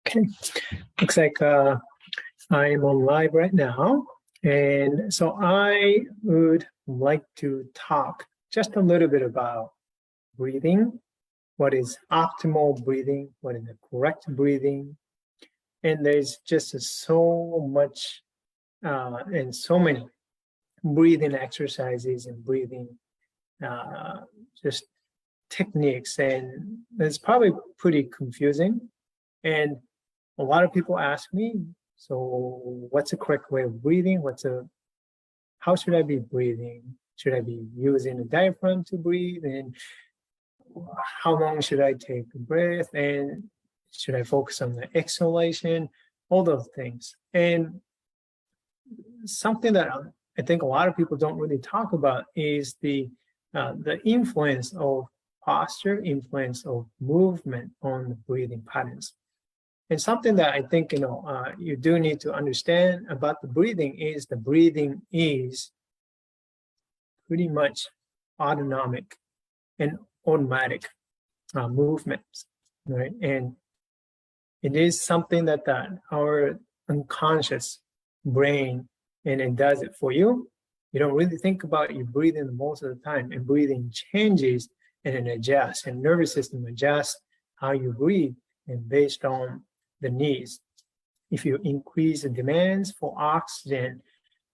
Okay, looks like I'm on live right now. And so I would like to talk just a little bit about breathing, what is optimal breathing, what is the correct breathing. And there's just so much and so many breathing exercises and breathing just techniques. And it's probably pretty confusing. And a lot of people ask me, so what's the correct way of breathing? How should I be breathing? Should I be using the diaphragm to breathe? And how long should I take a breath? And should I focus on the exhalation? All those things. And something that I think a lot of people don't really talk about is the influence of posture, influence of movement on the breathing patterns. And something that I think you do need to understand about the breathing is pretty much autonomic and automatic movements, right? And it is something that our unconscious brain and it does it for you. You don't really think about your breathing most of the time, and breathing changes and it adjusts, and nervous system adjusts how you breathe and based on the needs. If you increase the demands for oxygen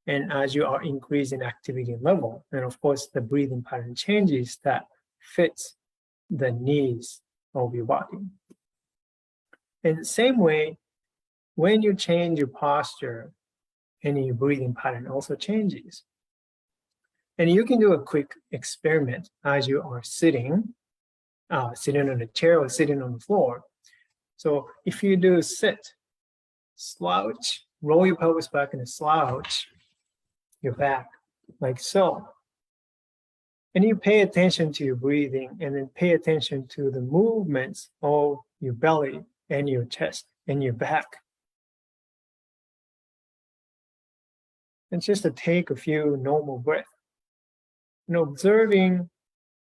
and as you are increasing activity level, then of course the breathing pattern changes that fits the needs of your body. In the same way, when you change your posture, and your breathing pattern also changes. And you can do a quick experiment as you are sitting on a chair or sitting on the floor. So if you do sit, slouch, roll your pelvis back and slouch your back like so. And you pay attention to your breathing and then pay attention to the movements of your belly and your chest and your back. And just to take a few normal breaths. And observing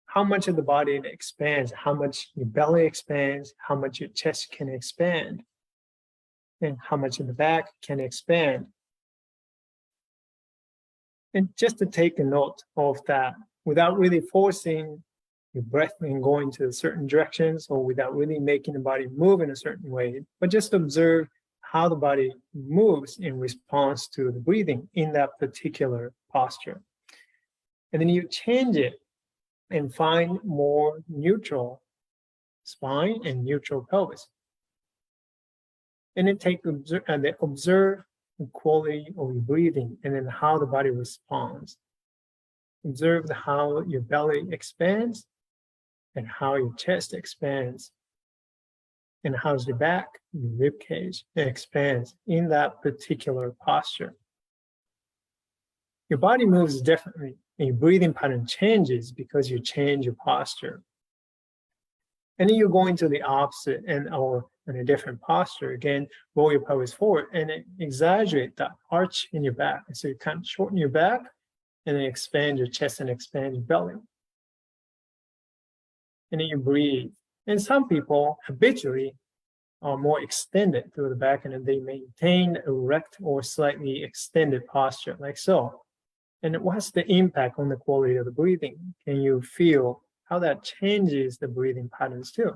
how much of the body expands, how much your belly expands, how much your chest can expand, and how much of the back can expand. And just to take a note of that without really forcing your breath and going to certain directions or without really making the body move in a certain way, but just observe how the body moves in response to the breathing in that particular posture. And then you change it and find more neutral spine and neutral pelvis. And then observe the quality of your breathing and then how the body responds. Observe how your belly expands and how your chest expands and how your back, your rib cage expands in that particular posture. Your body moves differently. And your breathing pattern changes because you change your posture. And then you go into the opposite or in a different posture. Again, roll your pelvis forward and exaggerate that arch in your back. And so you kind of shorten your back and then expand your chest and expand your belly. And then you breathe. And some people habitually are more extended through the back and then they maintain erect or slightly extended posture like so. And what's the impact on the quality of the breathing? Can you feel how that changes the breathing patterns too?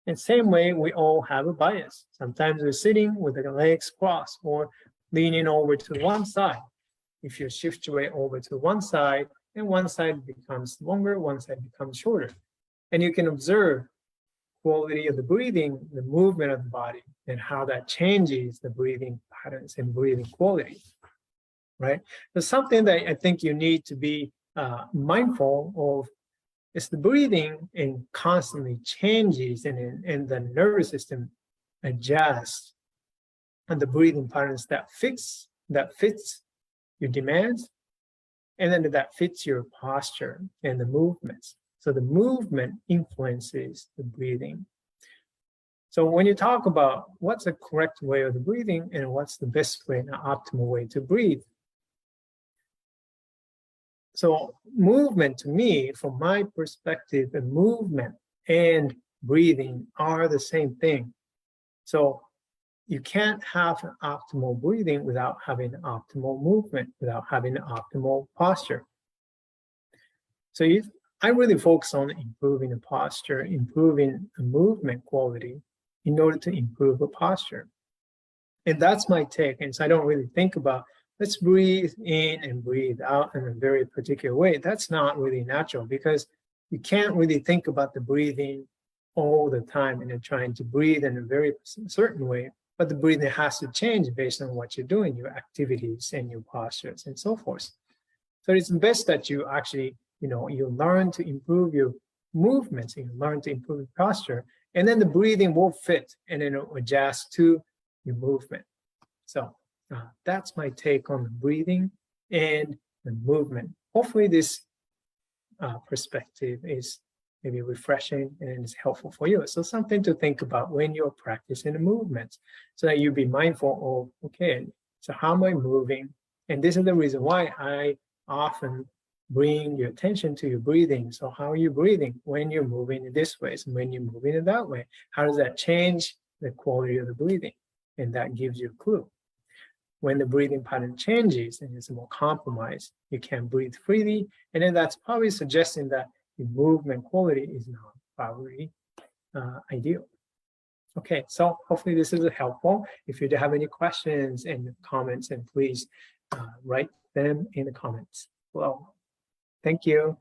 In the same way, we all have a bias. Sometimes we're sitting with the legs crossed or leaning over to one side. If you shift your weight over to one side, and one side becomes longer, one side becomes shorter. And you can observe quality of the breathing, the movement of the body, and how that changes the breathing patterns and breathing quality. Right? So something that I think you need to be mindful of is the breathing and constantly changes and the nervous system adjusts and the breathing patterns that fits your demands and then that fits your posture and the movements. So the movement influences the breathing. So when you talk about what's the correct way of the breathing and what's the best way and the optimal way to breathe, so movement to me, from my perspective, the movement and breathing are the same thing. So you can't have an optimal breathing without having optimal movement, without having optimal posture. So I really focus on improving the posture, improving the movement quality in order to improve the posture. And that's my take. And so I don't really think about, let's breathe in and breathe out in a very particular way. That's not really natural, because you can't really think about the breathing all the time and then trying to breathe in a very certain way. But the breathing has to change based on what you're doing, your activities and your postures and so forth. So it's best that you actually, you learn to improve your movements, you learn to improve your posture, and then the breathing will fit and then it'll adjust to your movement. So that's my take on the breathing and the movement. Hopefully this perspective is maybe refreshing and is helpful for you. So something to think about when you're practicing the movements, so that you be mindful of, okay, so how am I moving? And this is the reason why I often bring your attention to your breathing. So how are you breathing when you're moving in this way? So when you're moving in that way, how does that change the quality of the breathing? And that gives you a clue. When the breathing pattern changes and it's more compromised, you can't breathe freely. And then that's probably suggesting that the movement quality is not probably ideal. Okay, so hopefully this is helpful. If you have any questions and comments, and please write them in the comments below. Thank you.